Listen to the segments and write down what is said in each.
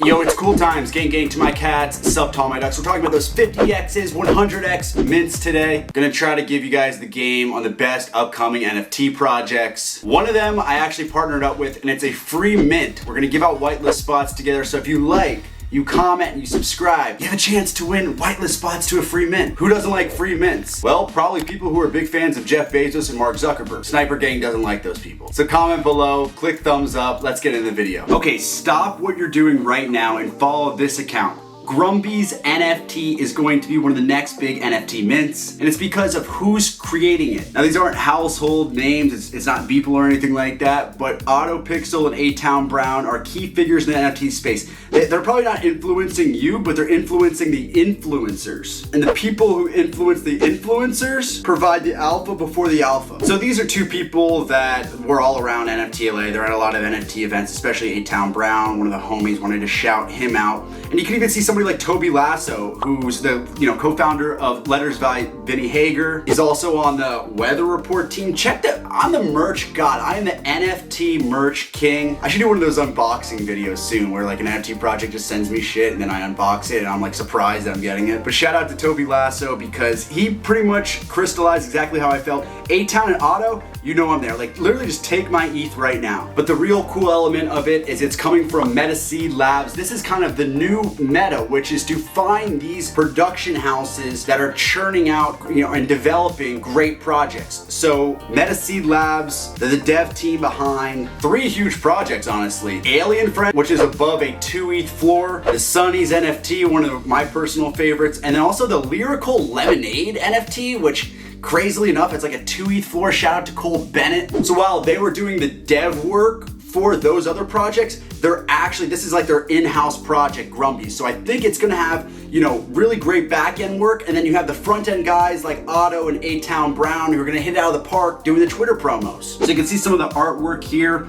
Yo, it's cool times. Gang to my cats, sup to all my ducks. We're talking about those 50Xs, 100X mints today. Gonna try to give you guys the game on the best upcoming NFT projects. One of them I actually partnered up with, and it's a free mint. We're gonna give out whitelist spots together, so if you like, you comment and you subscribe, you have a chance to win whitelist spots to a free mint. Who doesn't like free mints? Well, probably people who are big fans of Jeff Bezos and Mark Zuckerberg. Sniper Gang doesn't like those people. So comment below, click thumbs up, let's get into the video. Okay, stop what you're doing right now and follow this account. Grumby's NFT is going to be one of the next big NFT mints, and it's because of who's creating it. Now, these aren't household names, it's not Beeple or anything like that, but Autopixel and A-Town Brown are key figures in the NFT space. They're probably not influencing you, but they're influencing the influencers. And the people who influence the influencers provide the alpha before the alpha. So these are two people that were all around NFT LA. They're at a lot of NFT events, especially A-Town Brown, one of the homies, wanted to shout him out. And you can even see somebody like Toby Lasso, who's the co-founder of Letters by Vinny Hager. He's also on the Weather Report team. Check that on the merch. God, I am the NFT merch king. I should do one of those unboxing videos soon where like an NFT project just sends me shit and then I unbox it and I'm like surprised that I'm getting it. But shout out to Toby Lasso because he pretty much crystallized exactly how I felt. A-Town and Otto, you know I'm there. Like literally just take my ETH right now. But the real cool element of it is it's coming from Metaseed Labs. This is kind of the new meta, which is to find these production houses that are churning out, and developing great projects. So Metaseed Labs, they're the dev team behind three huge projects, honestly. Alien Friend, which is above a 2 ETH floor. The Sunny's NFT, one of my personal favorites. And then also the Lyrical Lemonade NFT, which crazily enough, it's like a 2 ETH floor. Shout out to Cole Bennett. So while they were doing the dev work for those other projects, this is like their in-house project, Grumby. So I think it's gonna have, really great back-end work, and then you have the front-end guys like Otto and A-Town Brown who are gonna hit it out of the park doing the Twitter promos. So you can see some of the artwork here.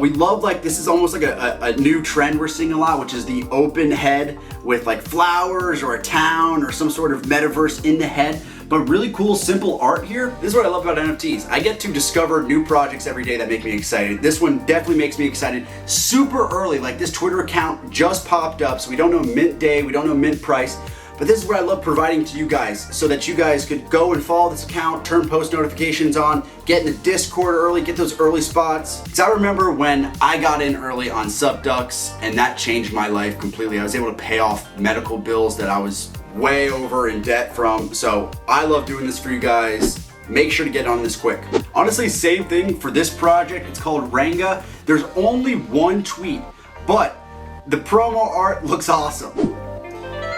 We love, this is almost like a new trend we're seeing a lot, which is the open head with like flowers or a town or some sort of metaverse in the head. But really cool, simple art here. This is what I love about NFTs. I get to discover new projects every day that make me excited. This one definitely makes me excited. Super early, like this Twitter account just popped up, so we don't know mint day, we don't know mint price. But this is what I love providing to you guys so that you guys could go and follow this account, turn post notifications on, get in the Discord early, get those early spots. Because I remember when I got in early on Subducks and that changed my life completely. I was able to pay off medical bills that I was way over in debt from. So I love doing this for you guys. Make sure to get on this quick. Honestly, same thing for this project. It's called Ranga. There's only one tweet, but the promo art looks awesome.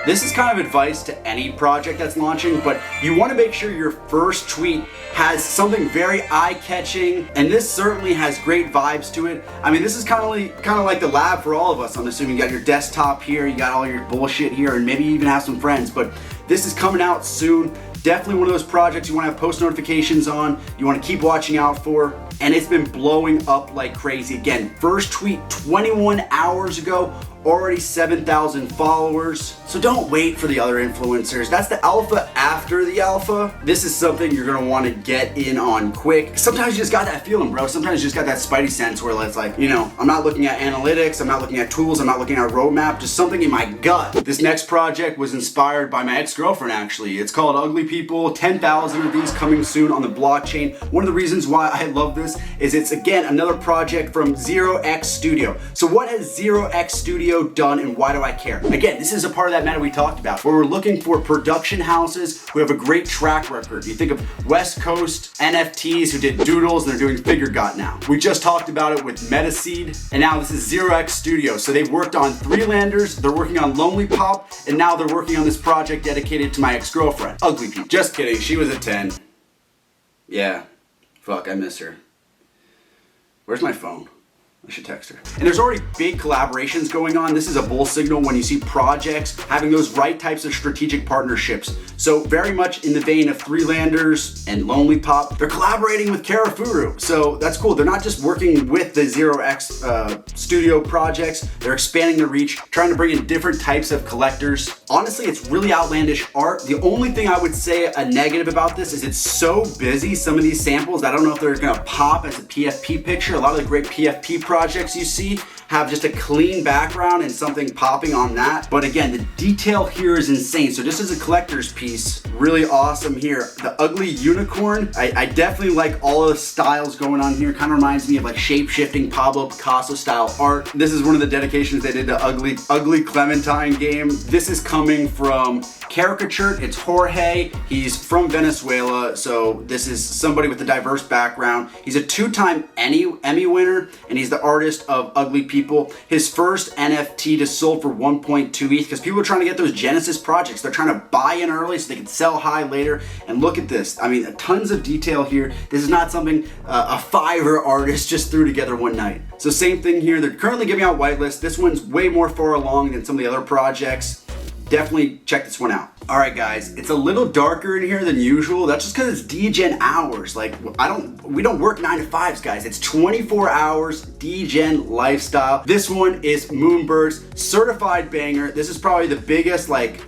This is kind of advice to any project that's launching, but you want to make sure your first tweet has something very eye-catching, and this certainly has great vibes to it. I mean, this is kind of like the lab for all of us. I'm assuming you got your desktop here, you got all your bullshit here, and maybe you even have some friends, but this is coming out soon. Definitely one of those projects you want to have post notifications on, you want to keep watching out for, and it's been blowing up like crazy. Again, first tweet 21 hours ago, already 7,000 followers. So don't wait for the other influencers. That's the alpha after the alpha. This is something you're gonna wanna get in on quick. Sometimes you just got that feeling, bro. Sometimes you just got that spidey sense where it's like, I'm not looking at analytics, I'm not looking at tools, I'm not looking at a roadmap, just something in my gut. This next project was inspired by my ex-girlfriend, actually. It's called Ugly People, 10,000 of these coming soon on the blockchain. One of the reasons why I love this is it's, again, another project from 0x Studio. So what has 0x Studio done and why do I care? Again, this is a part of that meta we talked about where we're looking for production houses who have a great track record. You think of West Coast NFTs who did Doodles and they're doing Figure Got now. We just talked about it with Metaseed, and now this is 0x Studio. So they've worked on Three Landers, they're working on Lonely Pop, and now they're working on this project dedicated to my ex-girlfriend. Ugly People. Just kidding, she was a 10. Yeah, fuck, I miss her. Where's my phone? I should text her. And there's already big collaborations going on. This is a bull signal when you see projects having those right types of strategic partnerships. So very much in the vein of Three Landers and Lonely Pop, they're collaborating with Karafuru. So that's cool. They're not just working with the 0x Studio projects, they're expanding the reach, trying to bring in different types of collectors. Honestly, it's really outlandish art. The only thing I would say a negative about this is it's so busy. Some of these samples, I don't know if they're gonna pop as a PFP picture. A lot of the great PFP projects you see have just a clean background and something popping on that. But again, the detail here is insane. So this is a collector's piece, really awesome here. The ugly unicorn, I definitely like all of the styles going on here. Kind of reminds me of like shape-shifting Pablo Picasso style art. This is one of the dedications they did to Ugly Clementine game. This is coming from Caricature. It's Jorge. He's from Venezuela, so this is somebody with a diverse background. He's a 2-time Emmy winner, and he's the artist of Ugly People. His first NFT just sold for 1.2 ETH because people are trying to get those Genesis projects. They're trying to buy in early so they can sell high later. And look at this. I mean, tons of detail here. This is not something a Fiverr artist just threw together one night. So same thing here. They're currently giving out whitelist. This one's way more far along than some of the other projects. Definitely check this one out. All right, guys, it's a little darker in here than usual. That's just because it's DGen hours. Like, we don't work 9 to 5s, guys. It's 24 hours DGen lifestyle. This one is Moonbirds, certified banger. This is probably the biggest, like,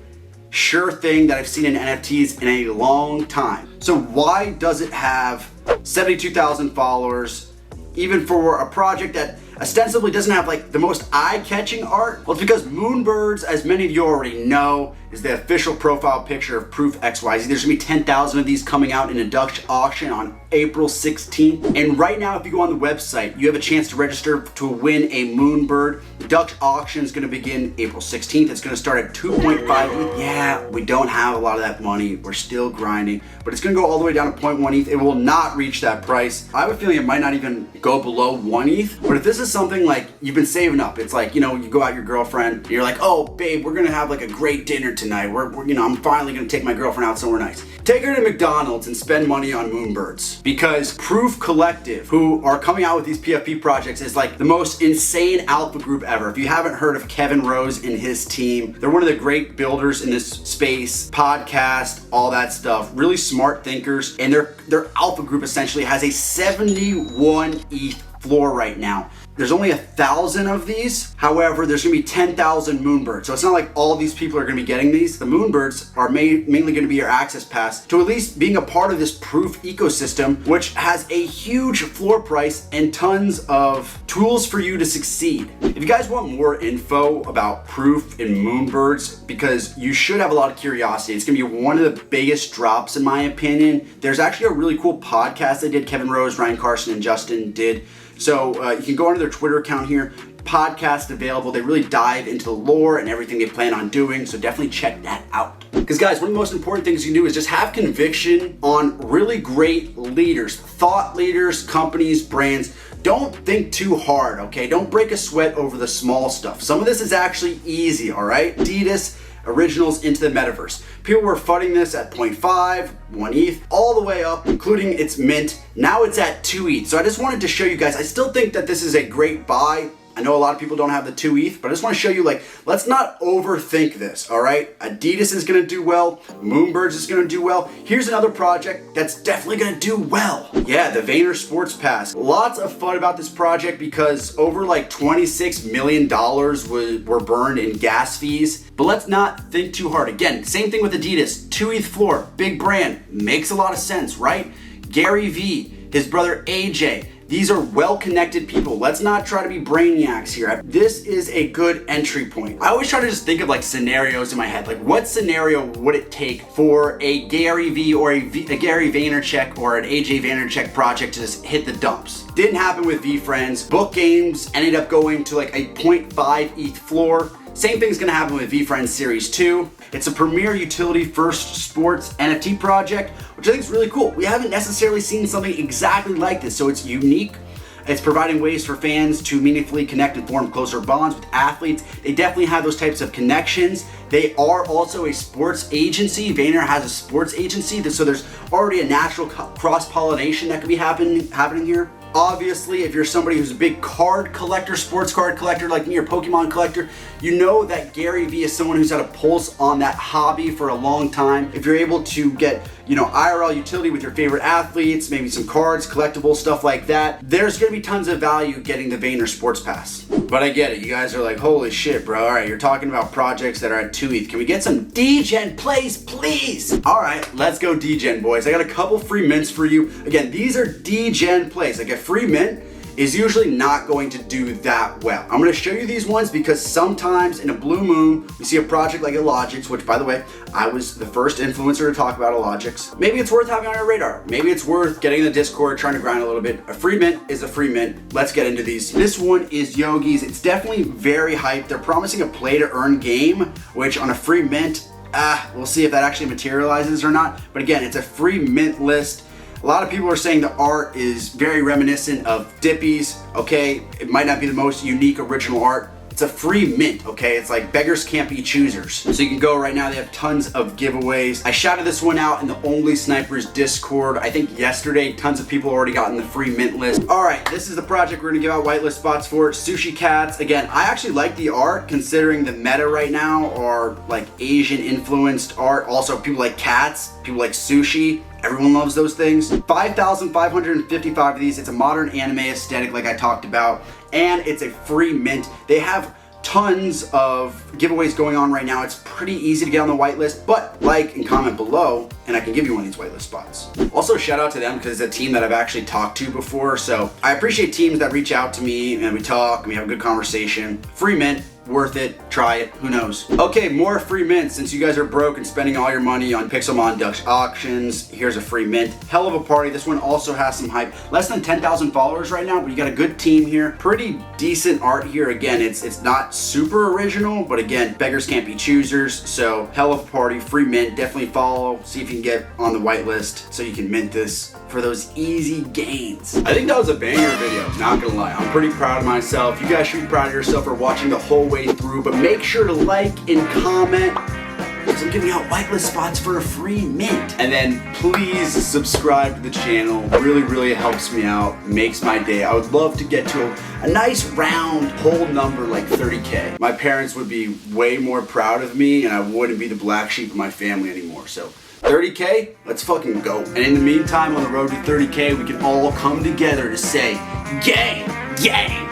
sure thing that I've seen in NFTs in a long time. So why does it have 72,000 followers, even for a project that ostensibly doesn't have like the most eye-catching art? Well, it's because Moonbirds, as many of you already know, is the official profile picture of Proof XYZ. There's gonna be 10,000 of these coming out in a Dutch auction on April 16th. And right now, if you go on the website, you have a chance to register to win a Moonbird. The Dutch auction is gonna begin April 16th. It's gonna start at 2.5 ETH. Yeah, we don't have a lot of that money. We're still grinding, but it's gonna go all the way down to 0.1 ETH. It will not reach that price. I have a feeling it might not even go below 1 ETH. But if this is something like you've been saving up, it's like, you know, you go out with your girlfriend, and you're like, oh, babe, we're gonna have like a great dinner tonight. We're you know, I'm finally gonna take my girlfriend out somewhere nice. Take her to McDonald's and spend money on Moonbirds, because Proof Collective, who are coming out with these PFP projects, is like the most insane alpha group ever. If you haven't heard of Kevin Rose and his team, they're one of the great builders in this space, podcast, all that stuff. Really smart thinkers, and their alpha group essentially has a 71 ETH floor right now. There's only 1,000 of these. However, there's gonna be 10,000 Moonbirds. So it's not like all these people are gonna be getting these. The Moonbirds are mainly gonna be your access pass to at least being a part of this Proof ecosystem, which has a huge floor price and tons of tools for you to succeed. If you guys want more info about Proof and Moonbirds, because you should have a lot of curiosity, it's gonna be one of the biggest drops in my opinion. There's actually a really cool podcast they did, Kevin Rose, Ryan Carson, and Justin did. So you can go onto their Twitter account here, podcast available. They really dive into the lore and everything they plan on doing, so definitely check that out. Because guys, one of the most important things you can do is just have conviction on really great leaders, thought leaders, companies, brands. Don't think too hard, okay? Don't break a sweat over the small stuff. Some of this is actually easy, all right? Adidas originals into the metaverse. People were funding this at 0.5, 1 ETH, all the way up, including its mint. Now it's at 2 ETH. So I just wanted to show you guys, I still think that this is a great buy. I know a lot of people don't have the 2 ETH, but I just want to show you, like, let's not overthink this, all right? Adidas is going to do well. Moonbirds is going to do well. Here's another project that's definitely going to do well. Yeah, the Vayner Sports Pass. Lots of fun about this project because over like $26 million were burned in gas fees. But let's not think too hard. Again, same thing with Adidas. 2 ETH floor, big brand. Makes a lot of sense, right? Gary V, his brother AJ. These are well-connected people. Let's not try to be brainiacs here. This is a good entry point. I always try to just think of like scenarios in my head. Like, what scenario would it take for a Gary V or a Gary Vaynerchuk or an AJ Vaynerchuk project to just hit the dumps? Didn't happen with VeeFriends. Book Games ended up going to like a 0.5 ETH floor. Same thing's gonna happen with VeeFriends Series 2. It's a premier utility first sports NFT project, which I think is really cool. We haven't necessarily seen something exactly like this, so it's unique. It's providing ways for fans to meaningfully connect and form closer bonds with athletes. They definitely have those types of connections. They are also a sports agency. Vayner has a sports agency, so there's already a natural cross-pollination that could be happening here. Obviously, if you're somebody who's a big card collector, sports card collector like me, or Pokemon collector, you know that Gary Vee is someone who's had a pulse on that hobby for a long time. If you're able to get, IRL utility with your favorite athletes, maybe some cards, collectibles, stuff like that, there's gonna be tons of value getting the Vayner Sports Pass. But I get it, you guys are like, holy shit, bro. All right, you're talking about projects that are at 2 ETH. Can we get some DGen plays, please? All right, let's go DGen, boys. I got a couple free mints for you. Again, these are DGen plays. I get free mint, is usually not going to do that well. I'm gonna show you these ones because sometimes in a blue moon, we see a project like Illogix, which by the way, I was the first influencer to talk about Illogix. Maybe it's worth having on your radar. Maybe it's worth getting in the Discord, trying to grind a little bit. A free mint is a free mint. Let's get into these. This one is Yogi's. It's definitely very hyped. They're promising a play to earn game, which on a free mint, we'll see if that actually materializes or not. But again, it's a free mint list. A lot of people are saying the art is very reminiscent of Dippy's, okay? It might not be the most unique original art. It's a free mint, okay? It's like beggars can't be choosers. So you can go right now, they have tons of giveaways. I shouted this one out in the Only Snipers Discord. I think yesterday, tons of people already got in the free mint list. All right, this is the project we're gonna give out whitelist spots for. Sushi Cats. Again, I actually like the art considering the meta right now are like Asian influenced art. Also people like cats, people like sushi. Everyone loves those things. 5,555 of these. It's a modern anime aesthetic like I talked about, and it's a free mint. They have tons of giveaways going on right now. It's pretty easy to get on the whitelist, but like and comment below and I can give you one of these whitelist spots. Also shout out to them because it's a team that I've actually talked to before. So I appreciate teams that reach out to me and we talk and we have a good conversation. Free mint. Worth it, try it, who knows. Okay, more free mints. Since you guys are broke and spending all your money on Pixelmon Dutch auctions, here's a free mint. Hell of a party. This one also has some hype. Less than 10,000 followers right now, but you got a good team here. Pretty decent art here. Again, it's not super original, but again, beggars can't be choosers. So hell of a party, free mint. Definitely follow, see if you can get on the whitelist so you can mint this for those easy gains. I think that was a banger video, not gonna lie. I'm pretty proud of myself. You guys should be proud of yourself for watching the whole way through, but make sure to like and comment because I'm giving out whitelist spots for a free mint. And then please subscribe to the channel. Really helps me out, makes my day. I would love to get to a nice round whole number like 30K. My parents would be way more proud of me and I wouldn't be the black sheep of my family anymore. So 30K, let's fucking go. And in the meantime, on the road to 30K, we can all come together to say, gang, gang.